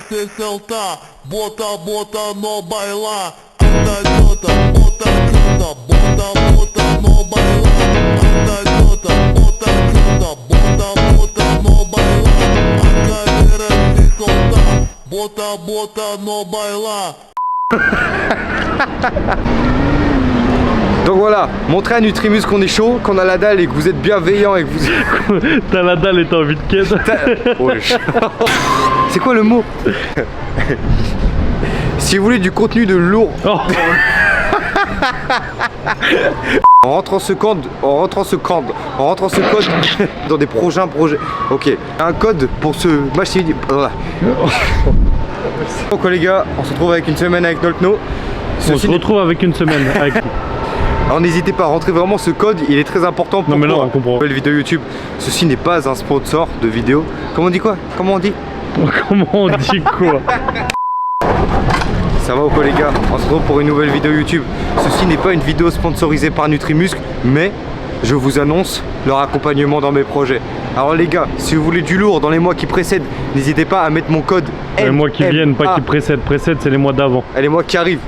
se soltar, bota, bota no bailar. Anda jota, bota jota, bota, bota no bailar. Anda jota, bota jota, bota, bota no bailar. A cadeira se soltar, bota, bota no bailar. Donc voilà, montrez à Nutrimus qu'on est chaud, qu'on a la dalle et que vous êtes bienveillant et que vous... T'as la dalle et t'as envie de ken. C'est quoi le mot? Si vous voulez du contenu de lourd... Oh. On rentre en ce code dans des projets. Ok, un code pour ce machine. Donc les gars, on se retrouve avec une semaine avec Noltno. On se retrouve avec une semaine avec... Alors n'hésitez pas à rentrer vraiment ce code, il est très important pour non, mais non, on comprend. Une nouvelle vidéo YouTube. Ceci n'est pas un sponsor de vidéo. Comment on dit quoi? Comment on dit? Comment on dit quoi? Ça va ou quoi les gars? On se retrouve pour une nouvelle vidéo YouTube. Ceci n'est pas une vidéo sponsorisée par Nutrimuscle, mais je vous annonce leur accompagnement dans mes projets. Alors les gars, si vous voulez du lourd dans les mois qui précèdent, n'hésitez pas à mettre mon code Les mois qui viennent, pas qui précèdent. Précèdent, c'est les mois d'avant. Et les mois qui arrivent.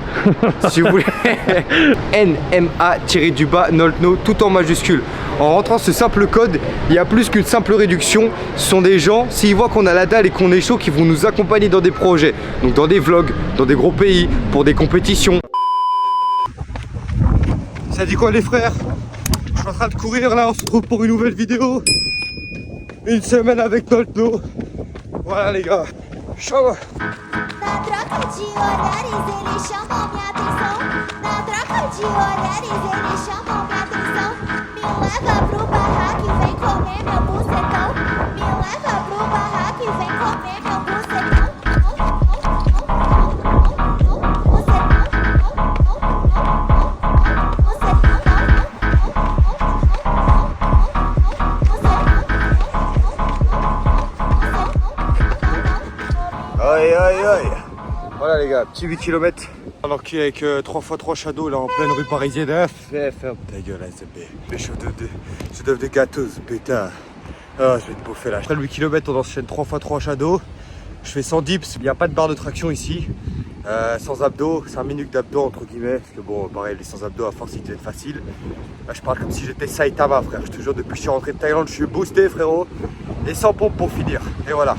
Si vous voulez, NMA-du-bas Noltno, tout en majuscule. En rentrant ce simple code, il y a plus qu'une simple réduction. Ce sont des gens, s'ils voient qu'on a la dalle et qu'on est chaud, qui vont nous accompagner dans des projets. Donc dans des vlogs, dans des gros pays, pour des compétitions. Ça dit quoi les frères? Je suis en train de courir là, on se retrouve pour une nouvelle vidéo. Une semaine avec Noltno. Voilà les gars. Chaud. Na troca de olhares eles chamam minha atenção. Na troca de olhares eles chamam minha atenção. Me leva pro barraco e vem comer meu bucetão. Me leva pro barraco e vem comer meu bucetão. Aïe aïe aïe. Voilà les gars, petit 8 km. Alors qu'il est avec 3x3 Shadow là en pleine rue parisienne. Ferme ta gueule SB. Les chefs de gâteuse, putain. Ah, je vais te bouffer là. Après le 8 km on enchaîne 3x3 Shadow. Je fais 100 dips, il n'y a pas de barre de traction ici. Sans abdos, 5 minutes d'abdos entre guillemets. Parce que bon, pareil, les sans abdos à force ils deviennent faciles. Là je parle comme si j'étais Saitama frère. Je te jure, depuis que je suis rentré de Thaïlande, je suis boosté frérot. Et sans pompe pour finir. Et voilà.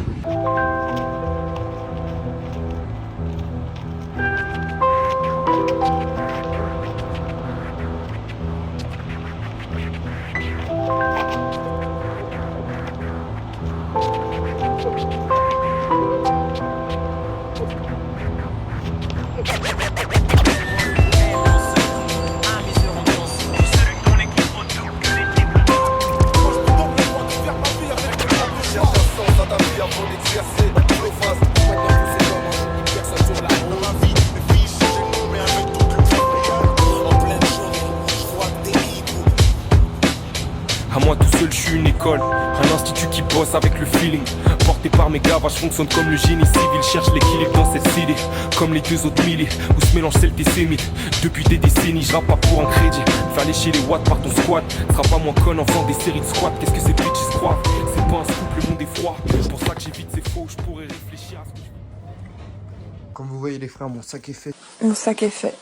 À moi tout seul, je suis une école, un institut qui bosse avec le feeling. Porté par mes gars, je fonctionne comme le génie civil. Cherche l'équilibre dans cette cité, comme les deux autres milliers, où se mélangent celles des sémites. Depuis des décennies, je rappe pas pour un crédit. Faire lécher les watts par ton squat. Sera pas moins con en faisant des séries de squats. Qu'est-ce que ces bitches croient? C'est pas un scoop, le monde est froid. Pour ça que j'évite ces faux, je pourrais réfléchir à ce que je... Comme vous voyez les frères, mon sac est fait. Mon sac est fait.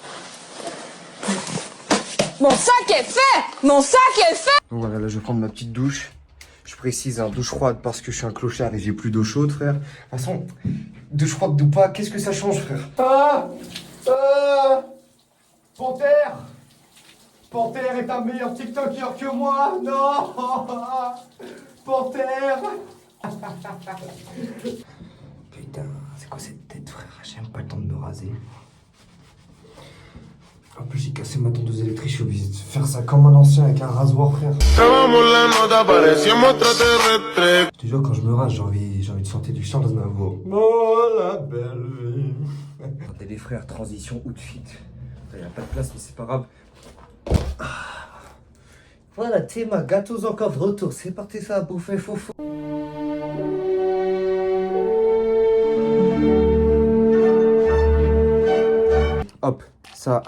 Mon sac est fait! Mon sac est fait! Donc voilà, là je vais prendre ma petite douche. Je précise, douche froide parce que je suis un clochard et j'ai plus d'eau chaude, frère. De toute façon, douche froide ou pas, qu'est-ce que ça change, frère? Panthère! Panthère est un meilleur TikToker que moi! Non! Panthère! Putain, c'est quoi cette tête, frère? J'ai même pas le temps de me raser. En plus j'ai cassé ma tondeuse électrique, je suis obligé de faire ça comme un ancien avec un rasoir, frère. Je te jure, quand je me rase, j'ai envie de chanter du Charles Aznavour. Oh la belle vie. Regardez les frères, transition outfit. Il n'y a pas de place mais c'est pas grave. Voilà, Théma, gâteaux encore de retour, c'est parti ça à bouffer foufou. Hop, ça...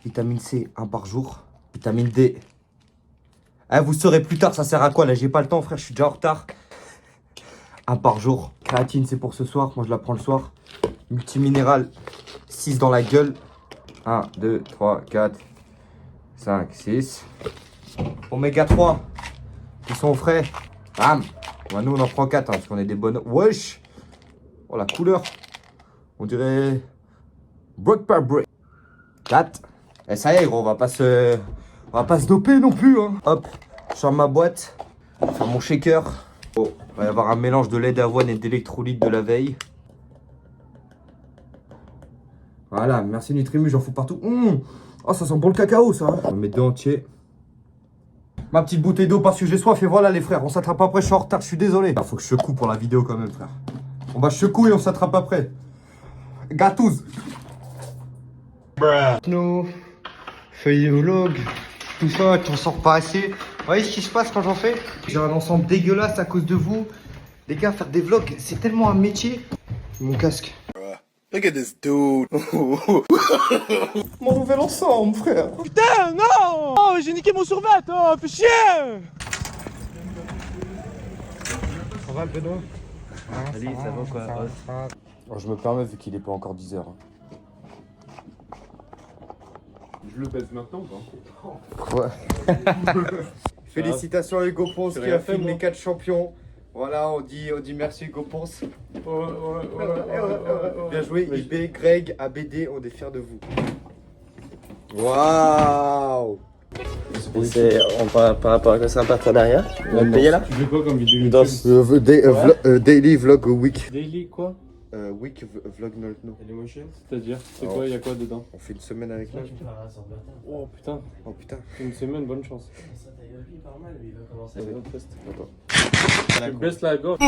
Vitamine C, 1 par jour. Vitamine D. Ah, vous saurez plus tard, ça sert à quoi là? J'ai pas le temps, frère, je suis déjà en retard. un par jour. Créatine, c'est pour ce soir. Moi, je la prends le soir. Multiminéral, 6 dans la gueule. 1, 2, 3, 4, 5, 6. Oméga 3, qui sont frais. Bam. Bah, nous, on en prend 4, hein, parce qu'on est des bonnes. Wesh. Oh, la couleur. On dirait... Break par break. 4. Et ça y est, gros, on va pas se doper non plus, hein. Hop, je sors ma boîte. Faire mon shaker. Oh, il va y avoir un mélange de lait d'avoine et d'électrolyte de la veille. Voilà, merci Nutrimu, j'en fous partout. Oh, ça sent bon le cacao, ça. On met deux entiers. Ma petite bouteille d'eau parce que j'ai soif. Et voilà, les frères, on s'attrape après. Je suis en retard, je suis désolé. Faut que je secoue pour la vidéo quand même, frère. On va secoue et on s'attrape après. Gâteuse. No, feuille vlog, tout ça, t'en sors pas assez. Vous voyez ce qui se passe quand j'en fais? J'ai un ensemble dégueulasse à cause de vous. Les gars, faire des vlogs, c'est tellement un métier. Mon casque. Look at this dude. Mon nouvel ensemble, frère. Putain, non! Oh, j'ai niqué mon survêt, oh, fais chier! Ça va, le Benoît? Salut, ça va quoi? Oh, je me permets vu qu'il est pas encore 10h. Je le baise maintenant ou pas? Ouais. Félicitations à Hugo Ponce qui a fait les 4 champions. Voilà, on dit merci Hugo Ponce. Bien joué, IB, Greg, ABD, on est fiers de vous. Waouh! C'est par rapport à quoi? C'est un partenariat? On va te payer là? Tu fais quoi comme vidéo? Daily vlog week. Daily quoi? Week vlog no. Dailymotion? C'est-à-dire? C'est quoi? Il y a quoi dedans? On fait une semaine avec là. Oh putain. Oh putain. Une semaine, bonne chance. Allez, on teste. Tu baisses la gorge.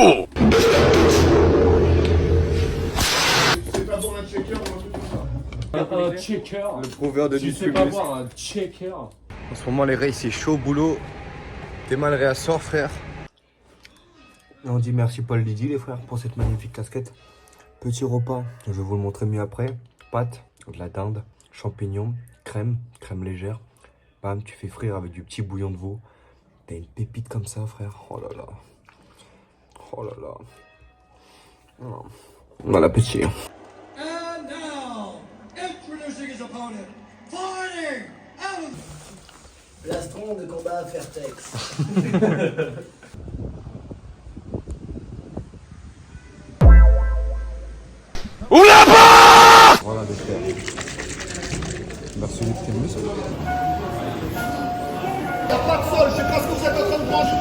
C'est pas pour un checker ou un truc comme ça. Un checker. Le prouveur de Tu sais Nutrimus. pas boire un checker. En ce moment, les rails, c'est chaud au boulot. T'es mal réassort, frère. Et on dit merci Paul Didi, les frères, pour cette magnifique casquette. Petit repas, je vais vous le montrer mieux après. Pâtes, de la dinde, champignons, crème légère. Bam, tu fais frire avec du petit bouillon de veau. T'as une pépite comme ça, frère. Oh là là. Oh là là. Oh. Bon appétit. And now, introducing his opponent, fighting out of... Plastron de combat à faire texte. Voilà, les frères. Merci Nutrimus. Y'a pas de sol, je sais pas ce que vous êtes en train de manger.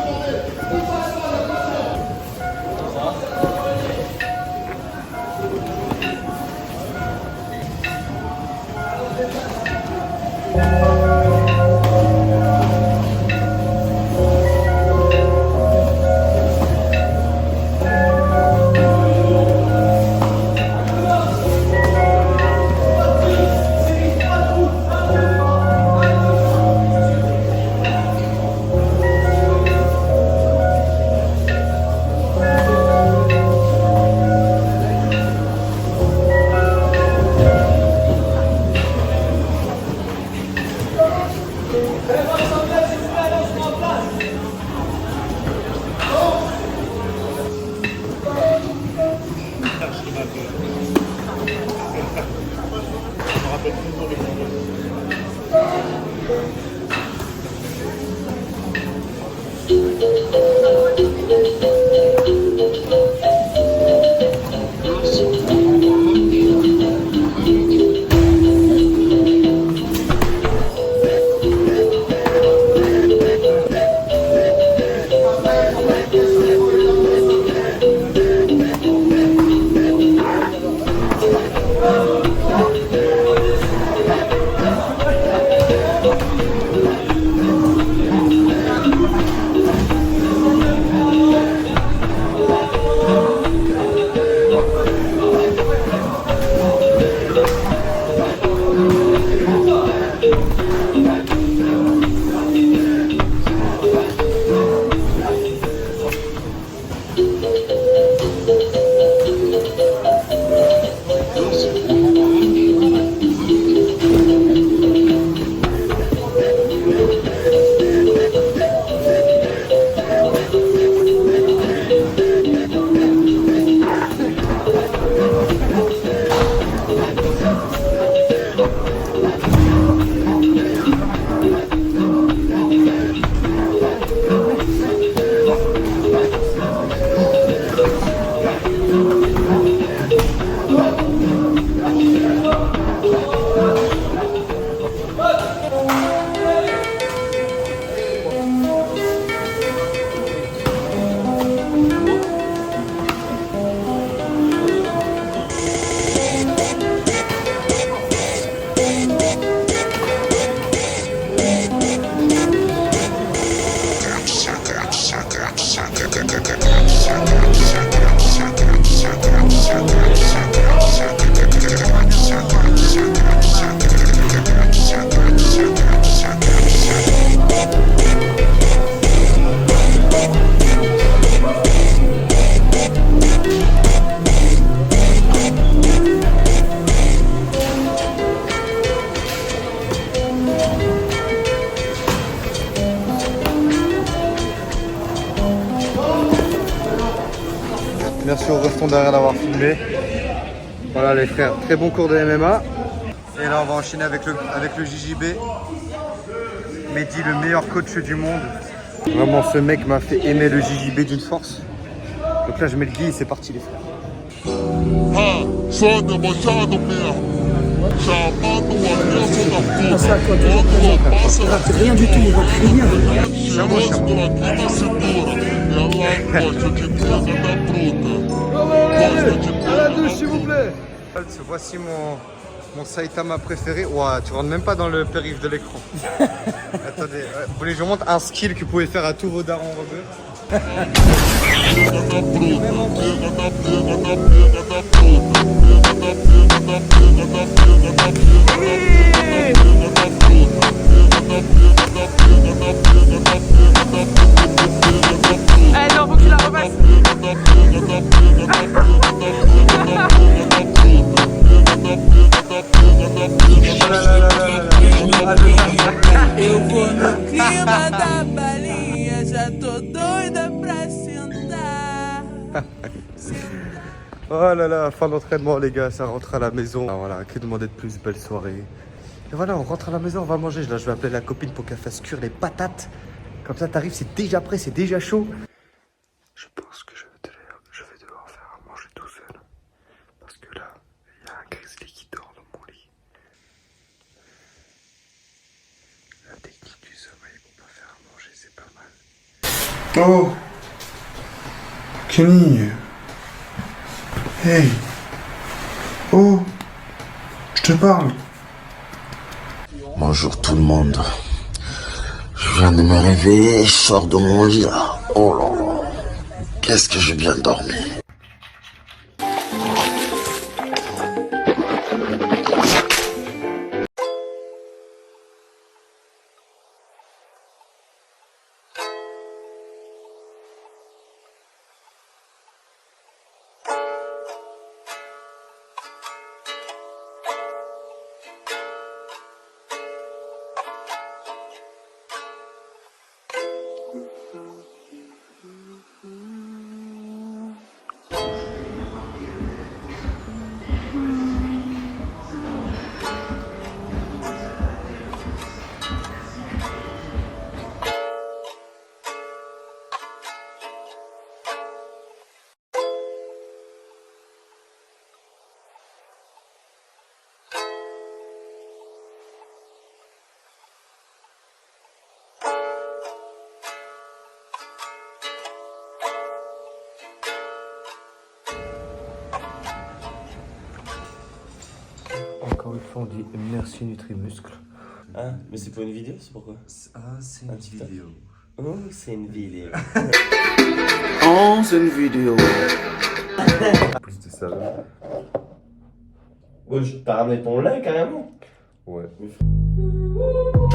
Merci au restant derrière d'avoir filmé. Voilà les frères, très bon cours de MMA. Et là on va enchaîner avec le JJB. Mehdi, le meilleur coach du monde. Vraiment ce mec m'a fait aimer le JJB d'une force. Donc là je mets le gui et c'est parti les frères. Rien du tout, À la douche s'il vous plaît. Voici mon Saitama préféré. Ouah, tu rentres même pas dans le périph' de l'écran. Attendez, vous voulez que je vous montre un skill que vous pouvez faire à tous vos darons Robert. Eh non, faut que tu la refasses. Eu vou no clima da balinha, já tô doida pra sentar. Oh là là, fin d'entraînement les gars, ça rentre à la maison. Ah, voilà, que demander de plus, belle soirée. Et voilà, on rentre à la maison, on va manger. Là, je vais appeler la copine pour qu'elle fasse cuire les patates. Comme ça, t'arrives, c'est déjà prêt, c'est déjà chaud. Je pense que je vais devoir faire à manger tout seul. Parce que là, il y a un grizzly qui dort dans mon lit. La technique du sommeil pour pas faire à manger, c'est pas mal. Oh Kenny. Hey. Oh, je te parle. Bonjour tout le monde. Je viens de me réveiller, je sors de mon lit là. Oh là là. Qu'est-ce que j'ai bien dormi. Encore une fois, on dit merci Nutrimuscle. Ah, mais c'est pour une vidéo, c'est pourquoi? Ah, c'est une vidéo. Oh, c'est une vidéo. Oh, c'est une vidéo. Plus de ça. Oh, t'as ramené ton lait carrément? Ouais.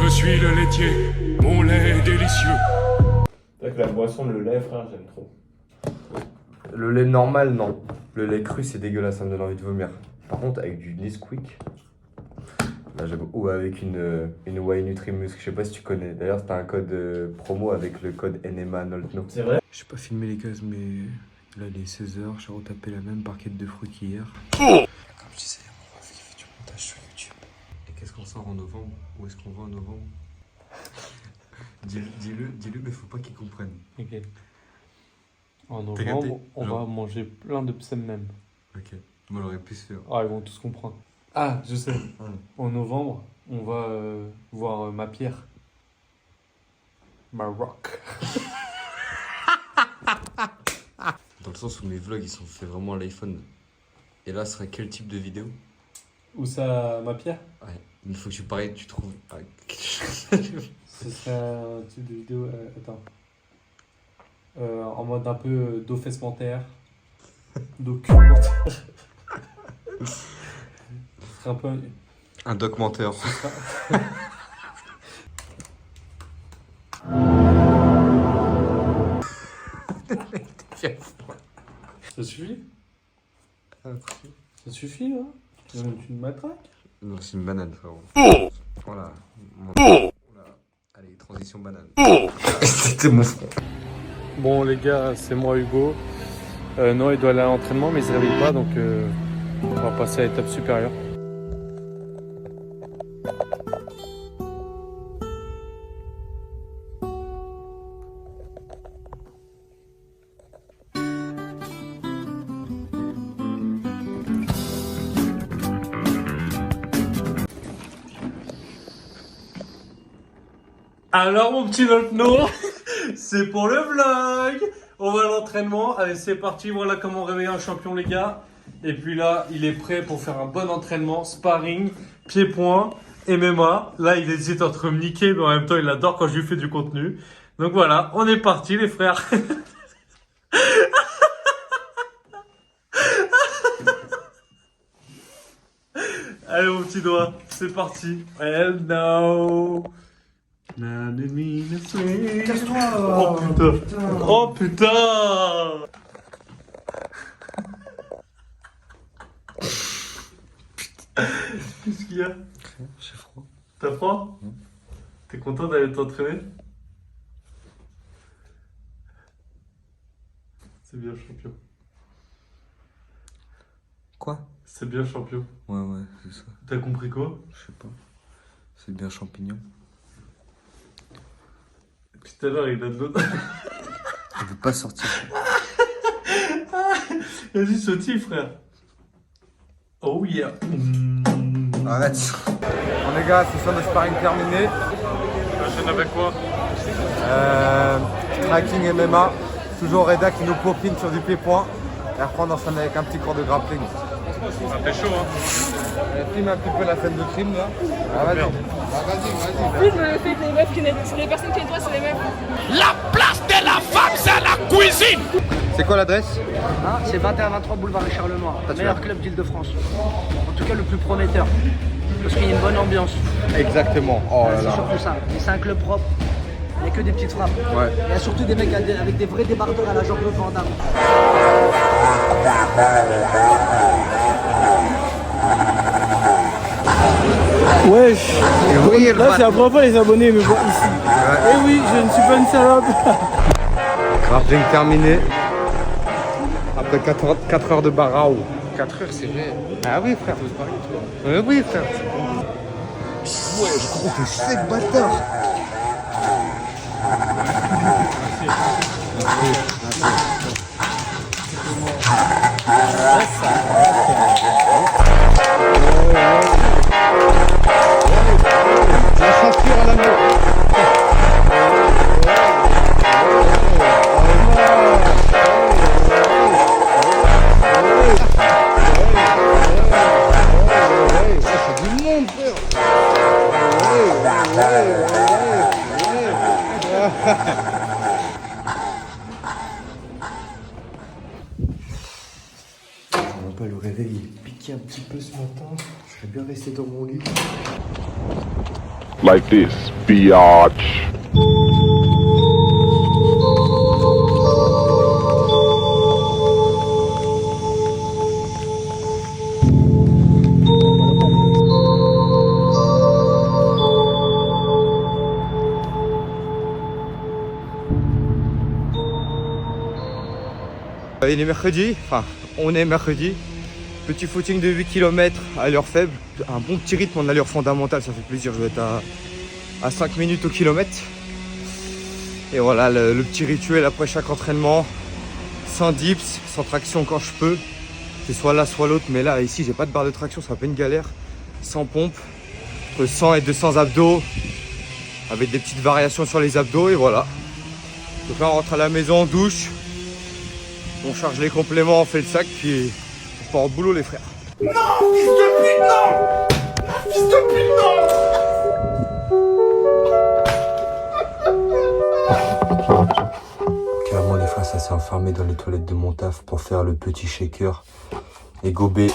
Je suis le laitier, mon lait est délicieux. C'est vrai que la boisson, le lait, frère, j'aime trop. Le lait normal, non. Le lait cru, c'est dégueulasse, ça me donne envie de vomir. Par contre, avec du Nesquik, là j'aime. Ou avec une Whey Nutrimuscle, je sais pas si tu connais. D'ailleurs, c'était un code promo avec le code NMA Noltno. C'est vrai? J'ai pas filmé les gaz, mais là, il est 16h. J'ai retapé la même barquette de fruits qu'hier. Comme je disais, mon ref, il fait du montage sur YouTube. Et qu'est-ce qu'on sort en novembre? Où est-ce qu'on va en novembre? Dis-le, mais faut pas qu'ils comprennent. Ok. En T'as capté? novembre, on va manger plein de psem-nem. Ok, on aurait pu se faire. Ah, ils vont tous comprendre. Ah, je sais. En novembre, on va voir ma pierre. Ma rock. Dans le sens où mes vlogs ils sont faits vraiment à l'iPhone. Et là, ce serait quel type de vidéo? Où ça, ma pierre? Ouais, il faut que tu pareilles, tu trouves. Ce serait un type de vidéo. Attends. en mode un peu dos fessementaire, dos cul-mentaire. Ce serait un peu... Un documentaire. Ce sera... Ça suffit? Ça suffit là? Tu me matraques? Non, c'est une banane, frérot. Voilà. Allez, transition banane. C'était mon frère. Bon les gars, c'est moi Hugo. Non, il doit aller à l'entraînement mais il se réveille pas donc on va passer à l'étape supérieure. Alors mon petit Volpno, c'est pour le vlog. On va à l'entraînement. Allez, c'est parti. Voilà comment réveiller un champion, les gars. Et puis là, il est prêt pour faire un bon entraînement. Sparring, pied-point, MMA. Là, il hésite entre me niquer, mais en même temps, il adore quand je lui fais du contenu. Donc voilà, on est parti, les frères. Allez, mon petit doigt, c'est parti. Hell no. Casse-toi. Oh putain. Oh putain. Qu'est-ce qu'il y a? J'ai froid. T'as froid? T'es content d'aller t'entraîner? C'est bien champion. Quoi? C'est bien champion. Ouais, c'est ça. T'as compris quoi? Je sais pas. C'est bien champignon. Depuis tout à l'heure, il a de l'eau. Je veux pas sortir. Vas-y, sautille, frère. Oh yeah. Arrête. Bon les gars, session de sparring terminée. J'enchaîne avec quoi? Tracking MMA. Toujours Reda qui nous popine sur du pied-point. Et après on enchaîne avec un petit cours de grappling. Ça fait chaud, hein. Filme un petit peu la scène de crime là. Ah, vas-y. Filme le fait que les meufs qui nettoient, c'est les personnes qui nettoient, c'est les meufs. La place de la femme, c'est la cuisine. C'est quoi l'adresse? C'est 21-23 boulevard Richard Lenoir, le meilleur club d'Île-de-France. En tout cas le plus prometteur. Parce qu'il y a une bonne ambiance. Exactement. Oh là C'est là. surtout ça. Et c'est un club propre. Il n'y a que des petites frappes. Ouais. Il y a surtout des mecs avec des vrais débardeurs à la Jean-Claude Van Damme. Wesh. Oui, Là c'est la première fois les abonnés me voient ici. Eh oui, je ne suis pas une salope. Grappling terminé. Après 4 heures de barao. 4 heures, c'est vrai. Ah oui, frère. Oui, frère. Ouais, je crois que c'est sec, bâtard. La ceinture à la main. C'est du monde, frère. On va pas le réveil, il est piqué un petit peu ce matin. Je serais bien resté dans mon lit. Like this, biatch. Il est mercredi, enfin on est mercredi. Petit footing de 8 km à allure faible. Un bon petit rythme en allure fondamentale, ça fait plaisir. Je vais être à 5 minutes au kilomètre. Et voilà le petit rituel après chaque entraînement. Sans dips, sans traction quand je peux. C'est soit là soit l'autre, mais là ici j'ai pas de barre de traction, c'est un peu une galère. Sans pompe, entre 100 et 200 abdos. Avec des petites variations sur les abdos et voilà. Donc là on rentre à la maison, on douche. On charge les compléments, on fait le sac, puis on part au boulot les frères. Non, fils de pute, non! Fils de pute, non! Clairement les frères. s'est enfermé dans les toilettes de mon taf pour faire le petit shaker et gober.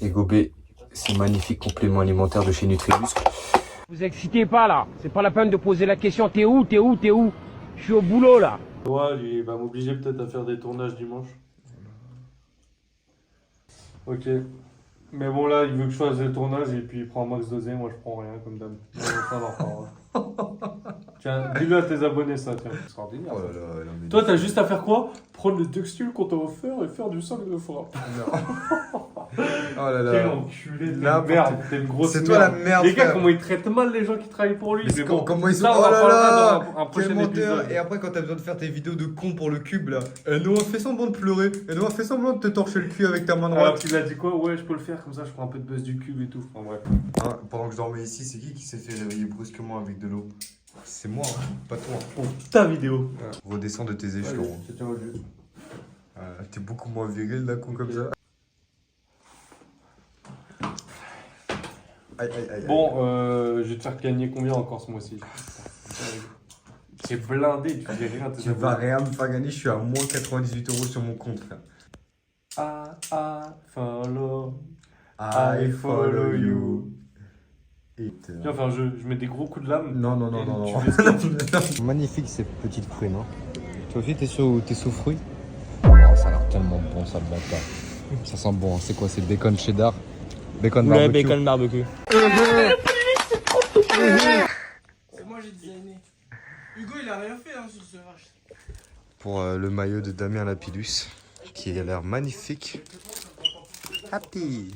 Et gober ces magnifiques compléments alimentaires de chez Nutrimuscle. Vous excitez pas là, c'est pas la peine de poser la question t'es où, t'es où, t'es où? Je suis au boulot là. Ouais, il va m'obliger peut-être à faire des tournages dimanche. Ok. Mais bon là, il veut que je fasse des tournages et puis il prend un max dosé, moi je prends rien comme d'hab. Ça en reparlera. Tiens, dis-le à tes abonnés ça, tiens. C'est extraordinaire. Oh là là, non, mais toi, t'as juste à faire quoi? Prendre les textiles qu'on t'a offert et faire du sac de frappe. Oh là là. Quel enculé de merde, t'es une grosse merde. C'est toi la merde. Les gars, frère. comment ils traitent mal les gens qui travaillent pour lui. Mais bon, comment ils sont. ça, on Oh en là parlera là. dans un prochain Quel menteur. épisode. Et après, quand t'as besoin de faire tes vidéos de con pour le cube là, Noah fait semblant de pleurer. Et Noah fait semblant de te torcher le cul avec ta main droite. Alors qu'il a dit quoi? Ouais, je peux le faire comme ça, je prends un peu de buzz du cube et tout. Enfin bref. Hein, pendant que je dormais ici, c'est qui s'est fait réveiller brusquement avec de l'eau? C'est moi, hein, pas toi. Pour ta vidéo. Redescends de tes échelons. Allez, je te tiens au jeu. T'es beaucoup moins viril là, con comme ça. Aïe, aïe, aïe. Bon, je vais te faire gagner combien encore ce mois-ci? C'est blindé, tu dis rien. Tu vas rien me faire gagner, je suis à moins 98 € sur mon compte, frère. I follow you. Et viens, enfin, je mets des gros coups de lame. Non, non, non, non, non. Magnifique ces petites fruits, non? Toi aussi, t'es sous fruits? Oh, ça a l'air tellement bon, ça, le bâtard. Ça sent bon, c'est quoi? C'est bacon cheddar? Bacon barbecue? bacon barbecue. C'est moi j'ai designé. Hugo il a rien fait hein, sur ce vache. Pour le maillot de Damien Lapidus, qui a l'air magnifique. Happy!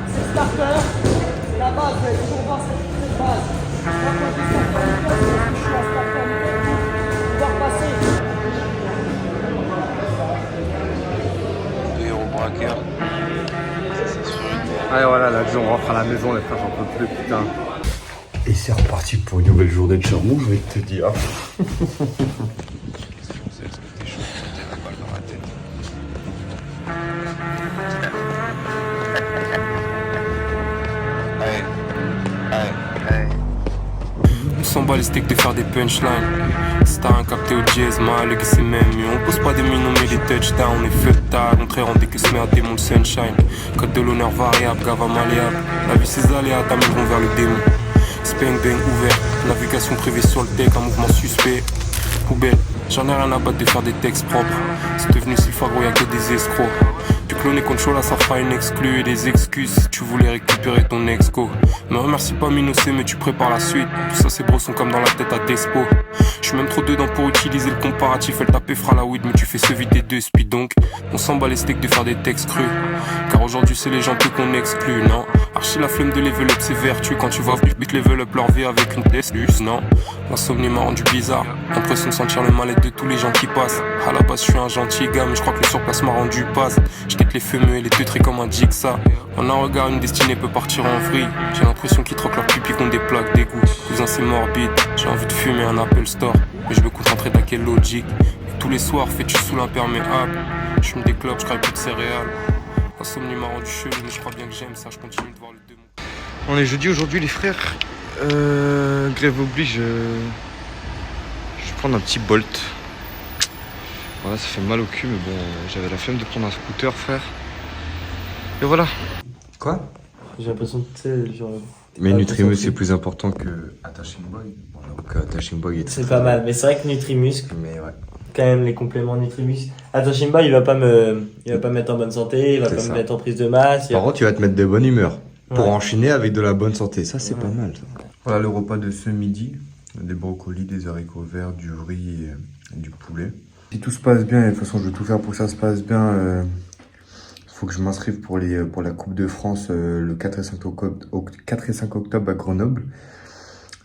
C'est starter, c'est la base, vous allez toujours voir cette base. Moi, quand je suis starter, je suis un starter nickel, on va repasser. Braqueur. Allez voilà, là on rentre à la maison les frères, j'en peux plus putain. Et c'est reparti pour une nouvelle journée de charbon, je vais te dire. On s'en bat les steaks de faire des punchlines. Si t'as un capté au jazz, mal, que c'est même mieux. On pose pas des mines, on met des touchdowns. On est feu de tard, on très rendez que se met à démon le sunshine. Code de l'honneur variable, gava malléable. La vie ses aléas t'amèneront vers le démon. Spang bang ouvert, navigation privée sur le deck, un mouvement suspect. Poubelle, j'en ai rien à battre de faire des textes propres. C'est devenu si fagro, y'a que des escrocs. Tu clones contre Chola, ça fera une exclue et des excuses si tu voulais récupérer ton exco. Me remercie pas Minocé, mais tu prépares la suite. Tout ça, ces bros sont comme dans la tête à Despo. Je suis même trop dedans pour utiliser le comparatif. Elle tapait fera la weed, mais tu fais se vider de speed. Donc, on s'en bat les steaks de faire des textes crus. Car aujourd'hui, c'est les gentils qu'on exclut, non? Archi la flemme de level up, c'est vertu. Quand tu vois vite level up leur vie avec une test, non? L'insomnie m'a rendu bizarre. L'impression de sentir le mal-être de tous les gens qui passent. À la base, je suis un gentil gars, mais je crois que le surplace m'a rendu passe. Je quitte les fumeux et les teutrés comme un jigsaw. En un regard, une destinée peut partir en vrille. J'ai l'impression qu'ils troquent leur pipi contre des plaques d'égout. Cousin, c'est morbide. J'ai envie de fumer un Apple Store, mais je me concentrer dans quelle logique. Et tous les soirs, fais-tu sous l'imperméable. Je me déclope, je crée plus de céréales. L'insomnie m'a rendu chelou, mais je crois bien que j'aime ça. Je continue de voir le démon. On est jeudi aujourd'hui les frères. Grève oblige. Je vais prendre un petit Bolt. Voilà, ça fait mal au cul, mais bon, j'avais la flemme de prendre un scooter, frère. Et voilà. Quoi? J'ai l'impression que tu sais, genre. Mais Nutrimus c'est plus important que Attaching Boy. Bon, j'avoue que Attaching Boy est C'est pas mal, mais c'est vrai que Nutrimuscle. Mais ouais. Quand même les compléments Nutrimuscle. Attends, Shimba, il va pas me mettre en bonne santé, il va pas me mettre en prise de masse. Par contre, tu vas te mettre de bonne humeur. Pour Ouais. enchaîner avec de la bonne santé. Ça, c'est pas mal. Ça. Voilà le repas de ce midi. Des brocolis, des haricots verts, du riz et du poulet. Si tout se passe bien, et de toute façon, je vais tout faire pour que ça se passe bien. Faut que je m'inscrive pour la Coupe de France le 4 et 5 octobre à Grenoble.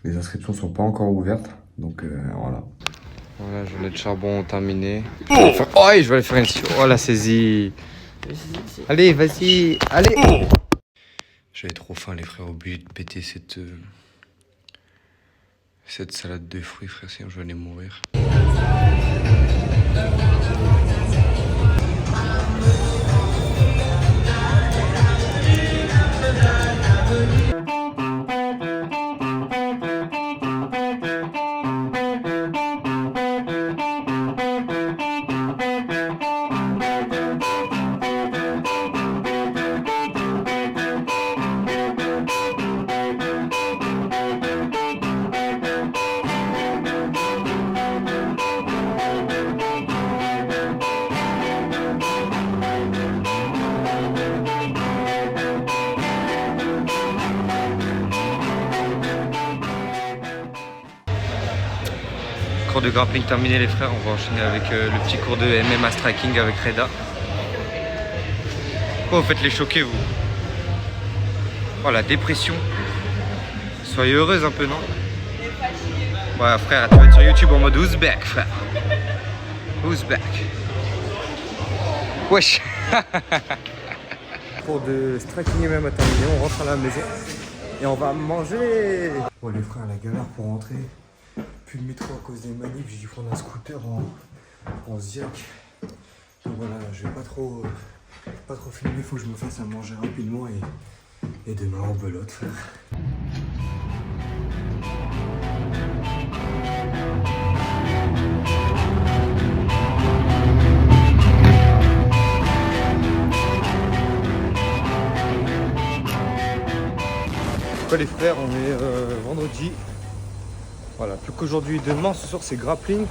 Les inscriptions sont pas encore ouvertes. Donc voilà. Voilà, journée de charbon terminée. Oh, je vais aller faire une... Oh, la saisie. Allez, vas-y. Allez. J'avais trop faim, les frères, obligés de péter cette salade de fruits, frère, sinon je vais aller mourir. Cours de grappling terminé les frères, on va enchaîner avec le petit cours de MMA striking avec Reda. Pourquoi vous faites les choquer vous? Oh la dépression. Soyez heureuse un peu non? Ouais frère, tu vas être sur YouTube en mode who's back frère. Who's back? Wesh. Cours de striking MMA terminé, on rentre à la maison et on va manger. Bon les frères, la galère pour rentrer. Plus de métro à cause des manifs, j'ai dû prendre un scooter en Ziac. Donc voilà, je vais pas trop filmer, faut que je me fasse à manger rapidement et demain on belote frère. Quoi les frères, on est vendredi. Voilà, plus qu'aujourd'hui et demain, ce soir c'est grappling.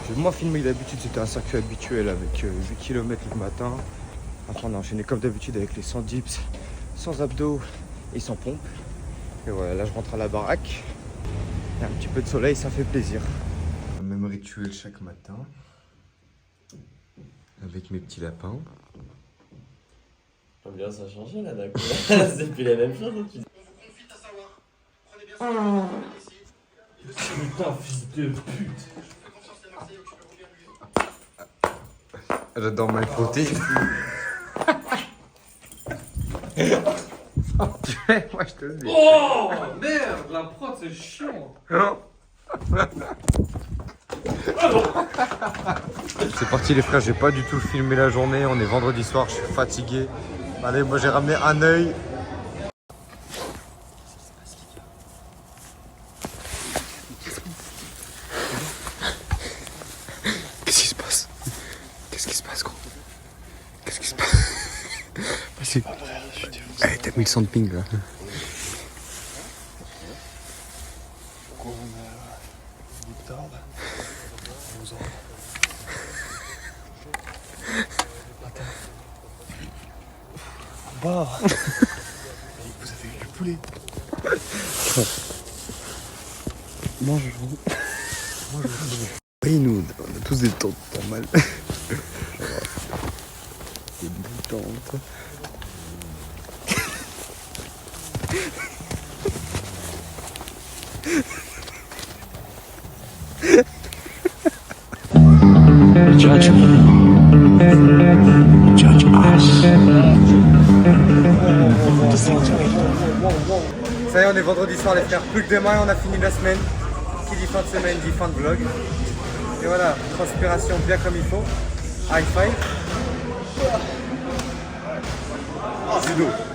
Je vais moins filmer que d'habitude, c'était un circuit habituel avec 8 km le matin. Après on a enchaîné comme d'habitude avec les 100 dips, sans abdos et sans pompe. Et voilà, là je rentre à la baraque. Il y a un petit peu de soleil, ça fait plaisir. Le même rituel chaque matin. Avec mes petits lapins. L'ambiance a changé là d'un coup. C'est plus la même chose. Putain, fils de pute. J'adore ma protéine. Moi je te le dis. Oh merde, la prod c'est chiant. C'est parti les frères, j'ai pas du tout filmé la journée, on est vendredi soir, je suis fatigué. Allez, moi j'ai ramené un œil. Qu'est-ce qui se passe? Qu'est-ce qui se passe gros? Qu'est-ce qui se passe? C'est pas vrai, je suis défoncé. Allez, t'as mis le sang de ping là. Pourquoi on a une tarde? Bah. Vous avez eu le poulet. Mange-vous. Oui, nous, on a tous des tentes normales. Des boules tentes. Judge me. Judge us. Ça y est, on est vendredi soir les frères, plus que demain et on a fini la semaine. Qui dit fin de semaine dit fin de vlog. Et voilà, transpiration bien comme il faut. High five.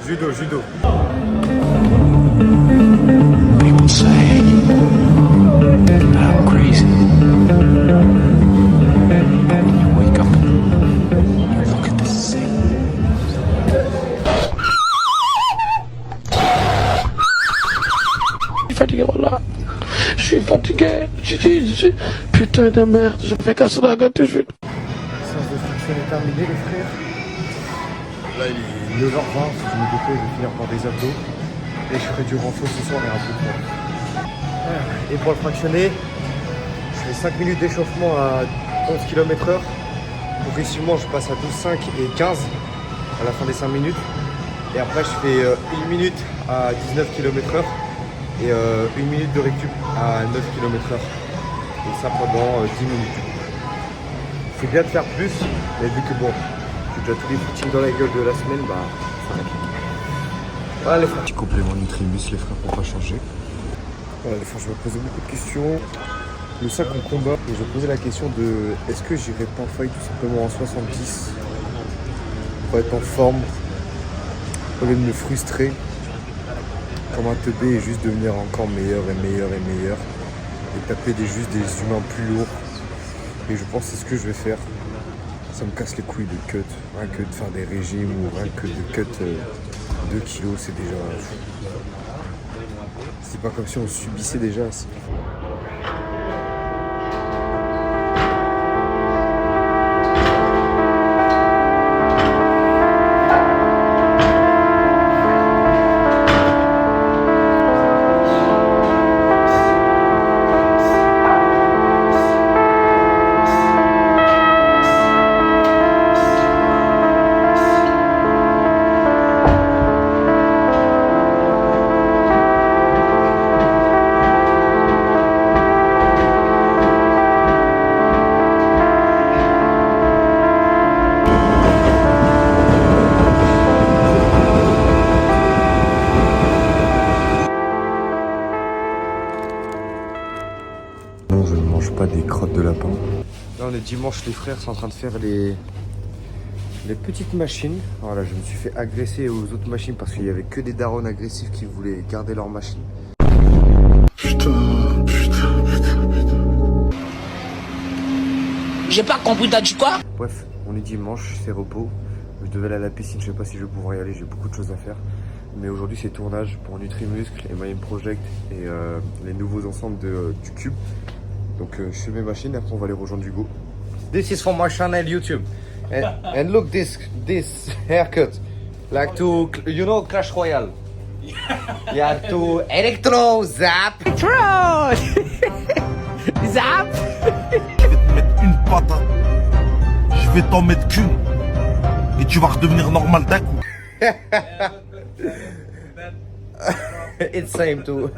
Judo, judo. People say I'm crazy. But when you wake up, you look at the sea. Je suis fatigué, voilà. Je suis fatigué. Putain de merde, je me fais casser la gueule tout de suite. La séance de friction est terminée les frères. Là il est 9h20, si je me dépêche, je vais finir par des abdos. Et je ferai du renfort ce soir et un peu de temps. Et pour le fractionner, je fais 5 minutes d'échauffement à 11 km/h. Progressivement je passe à 12,5 et 15 à la fin des 5 minutes. Et après je fais 1 minute à 19 km/h et 1 minute de récup à 9 km/h. Et ça pendant 10 minutes. C'est bien de faire plus, mais vu que bon, j'ai déjà tous les footings dans la gueule de la semaine, bah ça va. Voilà les frères. Petit complément Nutrimus les frères pour pas changer. Voilà les frères, je me posais beaucoup de questions. Le sac en combat, et je me posais la question de est-ce que j'irai pas fight tout simplement en 70 pour être en forme, au lieu de me frustrer comme un teubé et juste devenir encore meilleur et meilleur et meilleur et taper juste des humains plus lourds. Et je pense que c'est ce que je vais faire. Ça me casse les couilles de cut, rien que de faire des régimes ou rien que de cut 2 kilos, c'est déjà... C'est pas comme si on subissait déjà. non, je ne mange pas des crottes de lapin. Là, on est dimanche, les frères sont en train de faire les petites machines. Voilà, je me suis fait agresser aux autres machines parce qu'il y avait que des darons agressifs qui voulaient garder leur machine. Putain. J'ai pas compris, t'as dit quoi? Bref, on est dimanche, c'est repos. Je devais aller à la piscine, je sais pas si je vais pouvoir y aller, j'ai beaucoup de choses à faire. Mais aujourd'hui c'est tournage pour Nutrimuscle et Mayhem Project et les nouveaux ensembles du Cube. Donc je fais mes machines et après on va aller rejoindre Hugo. This is for my channel YouTube. And look this haircut. Like to, you know, Clash Royale. Yeah, to Electro Zap. Zap. Je vais te mettre une patate. Je vais t'en mettre qu'une. Et tu vas redevenir normal d'un coup. It's same too.